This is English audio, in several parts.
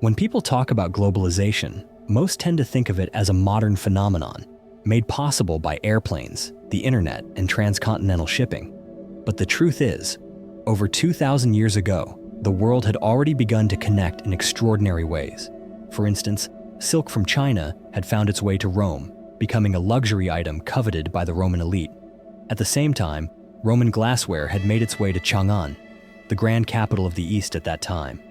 When people talk about globalization, most tend to think of it as a modern phenomenon, made possible by airplanes, the internet, and transcontinental shipping. But the truth is, over 2,000 years ago, the world had already begun to connect in extraordinary ways. For instance, silk from China had found its way to Rome, becoming a luxury item coveted by the Roman elite. At the same time, Roman glassware had made its way to Chang'an, the grand capital of the East at that time.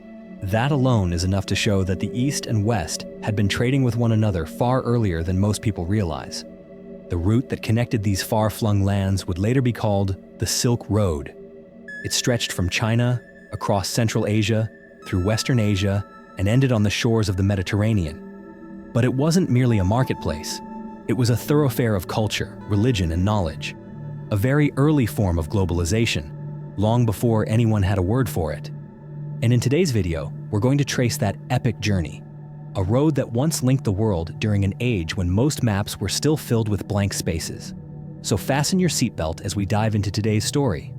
That alone is enough to show that the East and West had been trading with one another far earlier than most people realize. The route that connected these far-flung lands would later be called the Silk Road. It stretched from China, across Central Asia, through Western Asia, and ended on the shores of the Mediterranean. But it wasn't merely a marketplace. It was a thoroughfare of culture, religion, and knowledge. A very early form of globalization, long before anyone had a word for it. And in today's video, we're going to trace that epic journey, a road that once linked the world during an age when most maps were still filled with blank spaces. So fasten your seatbelt as we dive into today's story.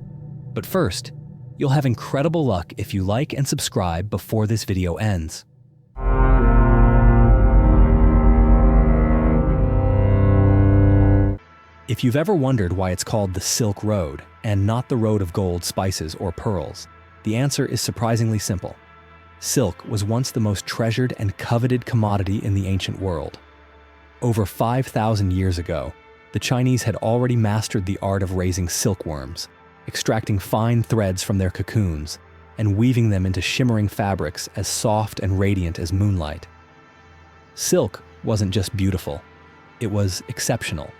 But first, you'll have incredible luck if you like and subscribe before this video ends. If you've ever wondered why it's called the Silk Road and not the road of gold, spices, or pearls, the answer is surprisingly simple. Silk was once the most treasured and coveted commodity in the ancient world. Over 5,000 years ago, the Chinese had already mastered the art of raising silkworms, extracting fine threads from their cocoons and weaving them into shimmering fabrics as soft and radiant as moonlight. Silk wasn't just beautiful, it was exceptional.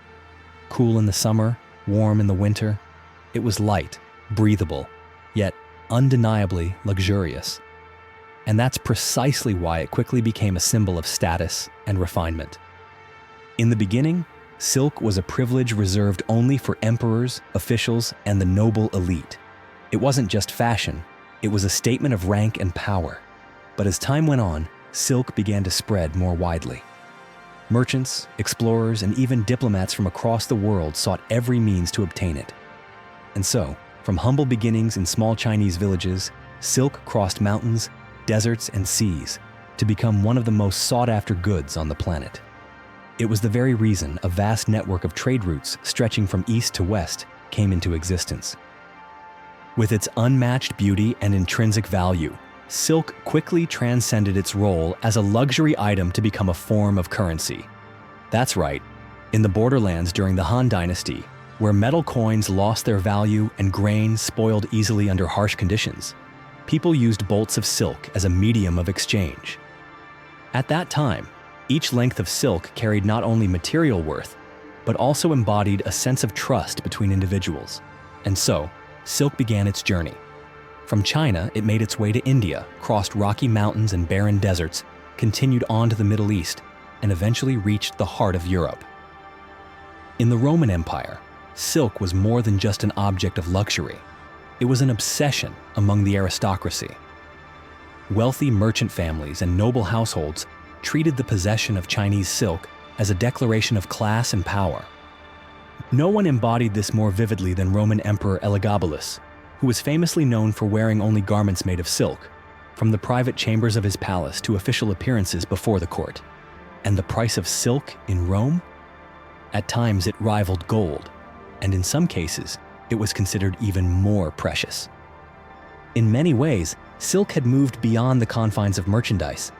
Cool in the summer, warm in the winter, it was light, breathable, yet undeniably luxurious. And that's precisely why it quickly became a symbol of status and refinement. In the beginning, silk was a privilege reserved only for emperors, officials, and the noble elite. It wasn't just fashion, it was a statement of rank and power. But as time went on, silk began to spread more widely. Merchants, explorers, and even diplomats from across the world sought every means to obtain it. And so, from humble beginnings in small Chinese villages, silk crossed mountains, deserts, and seas to become one of the most sought-after goods on the planet. It was the very reason a vast network of trade routes stretching from east to west came into existence. With its unmatched beauty and intrinsic value, silk quickly transcended its role as a luxury item to become a form of currency. That's right, in the borderlands during the Han Dynasty, where metal coins lost their value and grain spoiled easily under harsh conditions, people used bolts of silk as a medium of exchange. At that time, each length of silk carried not only material worth, but also embodied a sense of trust between individuals. And so, silk began its journey. From China, it made its way to India, crossed rocky mountains and barren deserts, continued on to the Middle East, and eventually reached the heart of Europe. In the Roman Empire, silk was more than just an object of luxury. It was an obsession among the aristocracy. Wealthy merchant families and noble households treated the possession of Chinese silk as a declaration of class and power. No one embodied this more vividly than Roman Emperor Elagabalus, who was famously known for wearing only garments made of silk, from the private chambers of his palace to official appearances before the court. And the price of silk in Rome? At times it rivaled gold, and in some cases, it was considered even more precious. In many ways, silk had moved beyond the confines of merchandise.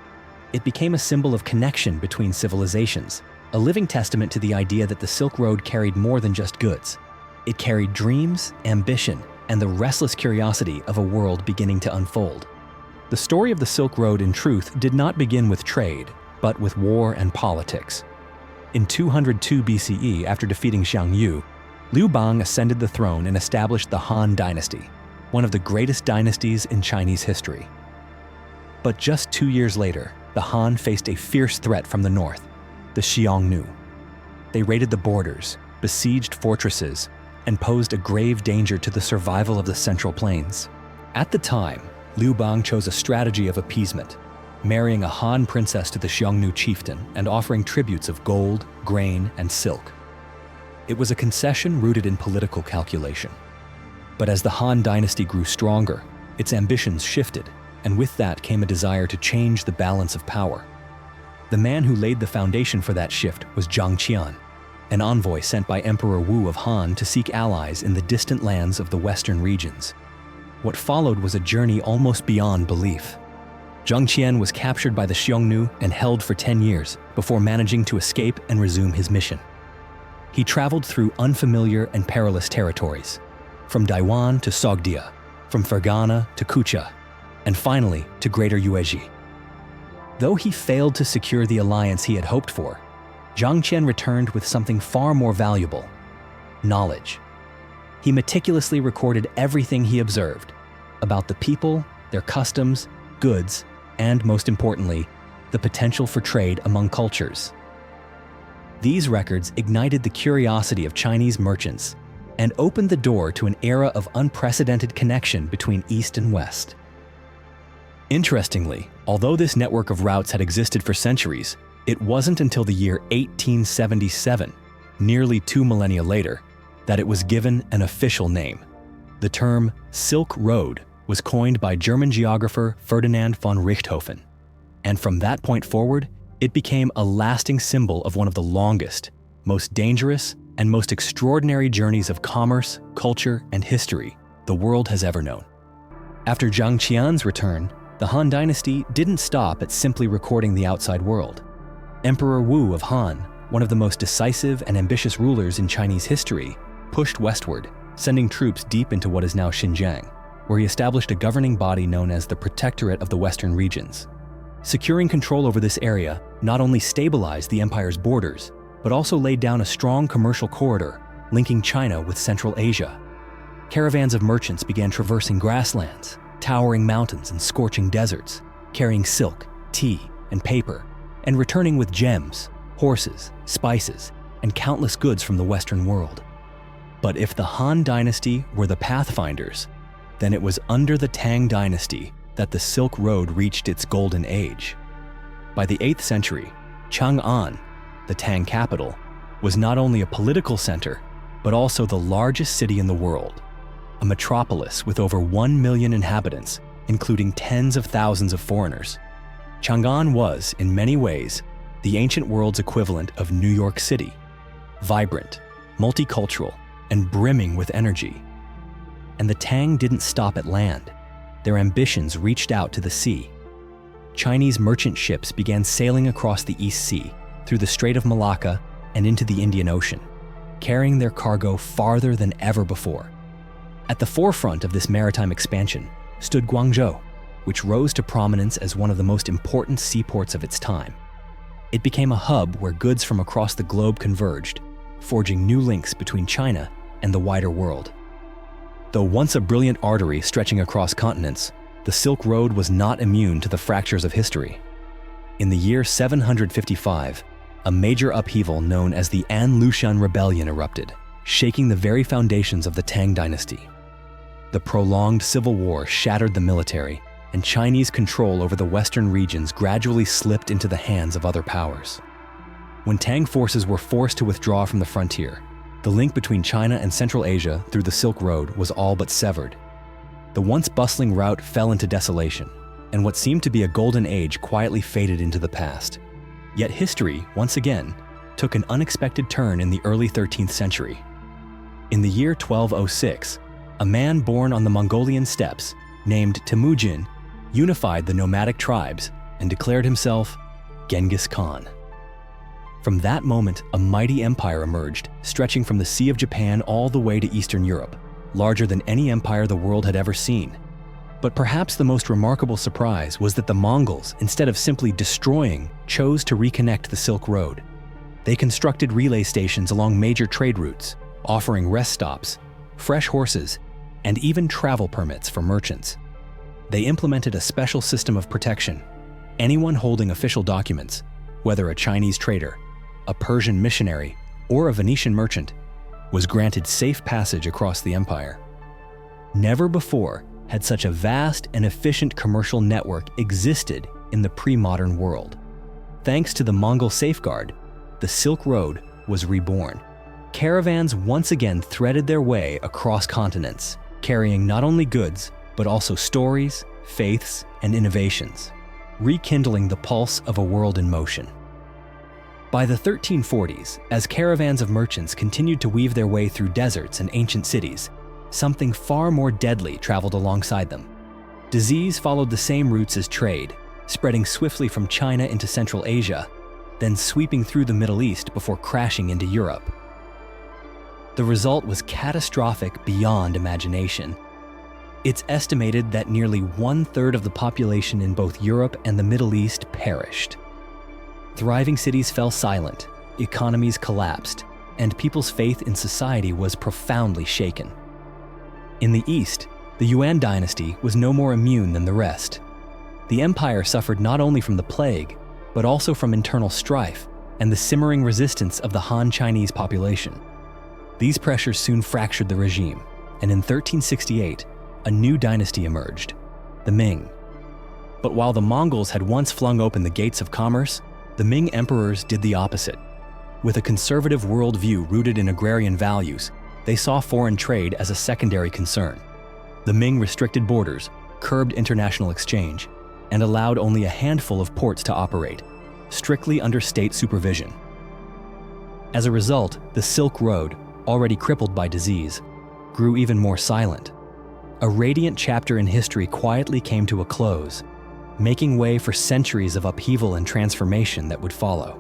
It became a symbol of connection between civilizations, a living testament to the idea that the Silk Road carried more than just goods. It carried dreams, ambition, and the restless curiosity of a world beginning to unfold. The story of the Silk Road, in truth, did not begin with trade, but with war and politics. In 202 BCE, after defeating Xiang Yu, Liu Bang ascended the throne and established the Han Dynasty, one of the greatest dynasties in Chinese history. But just 2 years later, the Han faced a fierce threat from the north, the Xiongnu. They raided the borders, besieged fortresses, and posed a grave danger to the survival of the Central Plains. At the time, Liu Bang chose a strategy of appeasement, marrying a Han princess to the Xiongnu chieftain and offering tributes of gold, grain, and silk. It was a concession rooted in political calculation. But as the Han Dynasty grew stronger, its ambitions shifted, and with that came a desire to change the balance of power. The man who laid the foundation for that shift was Zhang Qian, an envoy sent by Emperor Wu of Han to seek allies in the distant lands of the western regions. What followed was a journey almost beyond belief. Zhang Qian was captured by the Xiongnu and held for 10 years before managing to escape and resume his mission. He traveled through unfamiliar and perilous territories, from Daiwan to Sogdia, from Fergana to Kucha, and finally to Greater Yuezhi. Though he failed to secure the alliance he had hoped for, Zhang Qian returned with something far more valuable: knowledge. He meticulously recorded everything he observed about the people, their customs, goods, and most importantly, the potential for trade among cultures. These records ignited the curiosity of Chinese merchants and opened the door to an era of unprecedented connection between East and West. Interestingly, although this network of routes had existed for centuries, it wasn't until the year 1877, nearly 2 millennia later, that it was given an official name. The term Silk Road was coined by German geographer Ferdinand von Richthofen, and from that point forward, it became a lasting symbol of one of the longest, most dangerous, and most extraordinary journeys of commerce, culture, and history the world has ever known. After Zhang Qian's return, the Han Dynasty didn't stop at simply recording the outside world. Emperor Wu of Han, one of the most decisive and ambitious rulers in Chinese history, pushed westward, sending troops deep into what is now Xinjiang, where he established a governing body known as the Protectorate of the Western Regions. Securing control over this area not only stabilized the empire's borders, but also laid down a strong commercial corridor linking China with Central Asia. Caravans of merchants began traversing grasslands, towering mountains and scorching deserts, carrying silk, tea, and paper, and returning with gems, horses, spices, and countless goods from the Western world. But if the Han Dynasty were the pathfinders, then it was under the Tang Dynasty that the Silk Road reached its golden age. By the 8th century, Chang'an, the Tang capital, was not only a political center, but also the largest city in the world, a metropolis with over 1 million inhabitants, including tens of thousands of foreigners. Chang'an was, in many ways, the ancient world's equivalent of New York City, vibrant, multicultural, and brimming with energy. And the Tang didn't stop at land. Their ambitions reached out to the sea. Chinese merchant ships began sailing across the East Sea, through the Strait of Malacca and into the Indian Ocean, carrying their cargo farther than ever before. At the forefront of this maritime expansion stood Guangzhou, which rose to prominence as one of the most important seaports of its time. It became a hub where goods from across the globe converged, forging new links between China and the wider world. Though once a brilliant artery stretching across continents, the Silk Road was not immune to the fractures of history. In the year 755, a major upheaval known as the An Lushan Rebellion erupted, shaking the very foundations of the Tang Dynasty. The prolonged civil war shattered the military, and Chinese control over the western regions gradually slipped into the hands of other powers. When Tang forces were forced to withdraw from the frontier, the link between China and Central Asia through the Silk Road was all but severed. The once bustling route fell into desolation, and what seemed to be a golden age quietly faded into the past. Yet history, once again, took an unexpected turn in the early 13th century. In the year 1206, a man born on the Mongolian steppes, named Temujin, unified the nomadic tribes and declared himself Genghis Khan. From that moment, a mighty empire emerged, stretching from the Sea of Japan all the way to Eastern Europe, larger than any empire the world had ever seen. But perhaps the most remarkable surprise was that the Mongols, instead of simply destroying, chose to reconnect the Silk Road. They constructed relay stations along major trade routes, offering rest stops, fresh horses, and even travel permits for merchants. They implemented a special system of protection. Anyone holding official documents, whether a Chinese trader, a Persian missionary, or a Venetian merchant, was granted safe passage across the empire. Never before had such a vast and efficient commercial network existed in the pre-modern world. Thanks to the Mongol safeguard, the Silk Road was reborn. Caravans once again threaded their way across continents, carrying not only goods, but also stories, faiths, and innovations, rekindling the pulse of a world in motion. By the 1340s, as caravans of merchants continued to weave their way through deserts and ancient cities, something far more deadly traveled alongside them. Disease followed the same routes as trade, spreading swiftly from China into Central Asia, then sweeping through the Middle East before crashing into Europe. The result was catastrophic beyond imagination. It's estimated that nearly 1/3 of the population in both Europe and the Middle East perished. Thriving cities fell silent, economies collapsed, and people's faith in society was profoundly shaken. In the East, the Yuan dynasty was no more immune than the rest. The empire suffered not only from the plague, but also from internal strife and the simmering resistance of the Han Chinese population. These pressures soon fractured the regime, and in 1368, a new dynasty emerged, the Ming. But while the Mongols had once flung open the gates of commerce, the Ming emperors did the opposite. With a conservative worldview rooted in agrarian values, they saw foreign trade as a secondary concern. The Ming restricted borders, curbed international exchange, and allowed only a handful of ports to operate, strictly under state supervision. As a result, the Silk Road, already crippled by disease, grew even more silent. A radiant chapter in history quietly came to a close, making way for centuries of upheaval and transformation that would follow.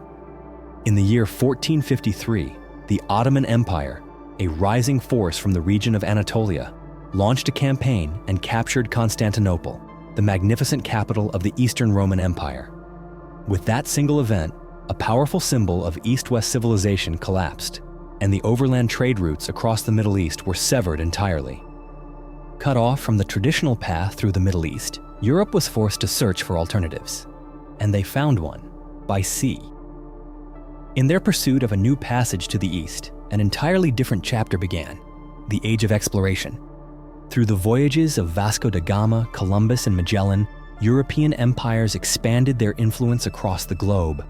In the year 1453, the Ottoman Empire, a rising force from the region of Anatolia, launched a campaign and captured Constantinople, the magnificent capital of the Eastern Roman Empire. With that single event, a powerful symbol of East-West civilization collapsed, and the overland trade routes across the Middle East were severed entirely. Cut off from the traditional path through the Middle East, Europe was forced to search for alternatives, and they found one, by sea. In their pursuit of a new passage to the east, an entirely different chapter began, the Age of Exploration. Through the voyages of Vasco da Gama, Columbus, and Magellan, European empires expanded their influence across the globe.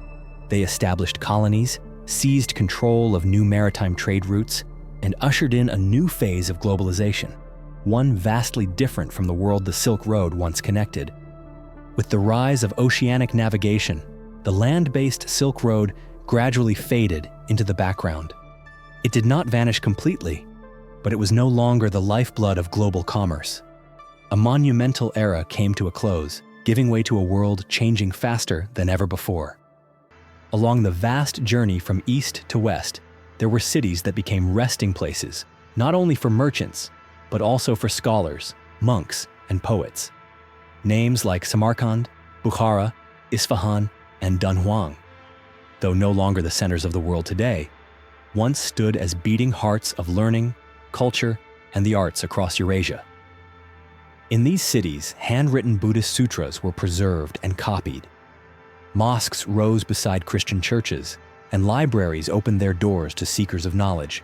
They established colonies, seized control of new maritime trade routes, and ushered in a new phase of globalization, one vastly different from the world the Silk Road once connected. With the rise of oceanic navigation, the land-based Silk Road gradually faded into the background. It did not vanish completely, but it was no longer the lifeblood of global commerce. A monumental era came to a close, giving way to a world changing faster than ever before. Along the vast journey from east to west, there were cities that became resting places, not only for merchants, but also for scholars, monks, and poets. Names like Samarkand, Bukhara, Isfahan, and Dunhuang, though no longer the centers of the world today, once stood as beating hearts of learning, culture, and the arts across Eurasia. In these cities, handwritten Buddhist sutras were preserved and copied. Mosques rose beside Christian churches, and libraries opened their doors to seekers of knowledge,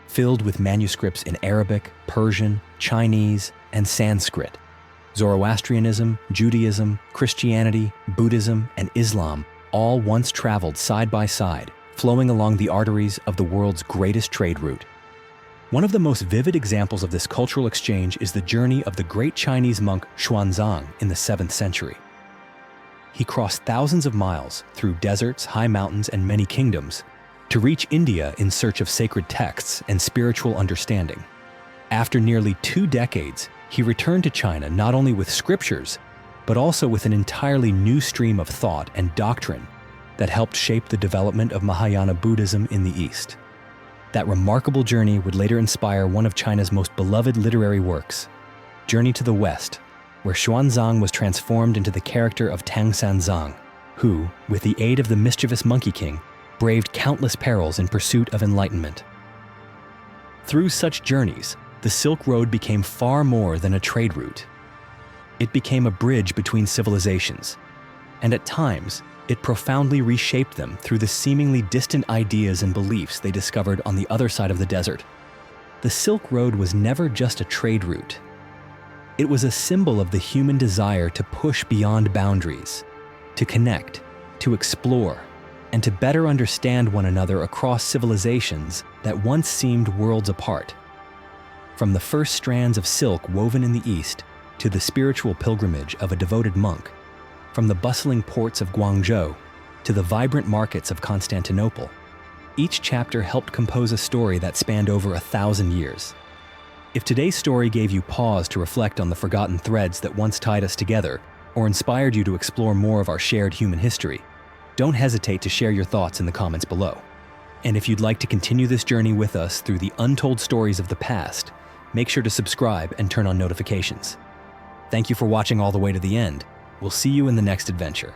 filled with manuscripts in Arabic, Persian, Chinese, and Sanskrit. Zoroastrianism, Judaism, Christianity, Buddhism, and Islam all once traveled side by side, flowing along the arteries of the world's greatest trade route. One of the most vivid examples of this cultural exchange is the journey of the great Chinese monk Xuanzang in the 7th century. He crossed thousands of miles through deserts, high mountains, and many kingdoms to reach India in search of sacred texts and spiritual understanding. After nearly 2 decades, he returned to China not only with scriptures, but also with an entirely new stream of thought and doctrine that helped shape the development of Mahayana Buddhism in the East. That remarkable journey would later inspire one of China's most beloved literary works, Journey to the West, where Xuanzang was transformed into the character of Tang Sanzang, who, with the aid of the mischievous Monkey King, braved countless perils in pursuit of enlightenment. Through such journeys, the Silk Road became far more than a trade route. It became a bridge between civilizations, and at times, it profoundly reshaped them through the seemingly distant ideas and beliefs they discovered on the other side of the desert. The Silk Road was never just a trade route. It was a symbol of the human desire to push beyond boundaries, to connect, to explore, and to better understand one another across civilizations that once seemed worlds apart. From the first strands of silk woven in the East to the spiritual pilgrimage of a devoted monk, from the bustling ports of Guangzhou to the vibrant markets of Constantinople, each chapter helped compose a story that spanned over 1,000 years. If today's story gave you pause to reflect on the forgotten threads that once tied us together, or inspired you to explore more of our shared human history, don't hesitate to share your thoughts in the comments below. And if you'd like to continue this journey with us through the untold stories of the past, make sure to subscribe and turn on notifications. Thank you for watching all the way to the end. We'll see you in the next adventure.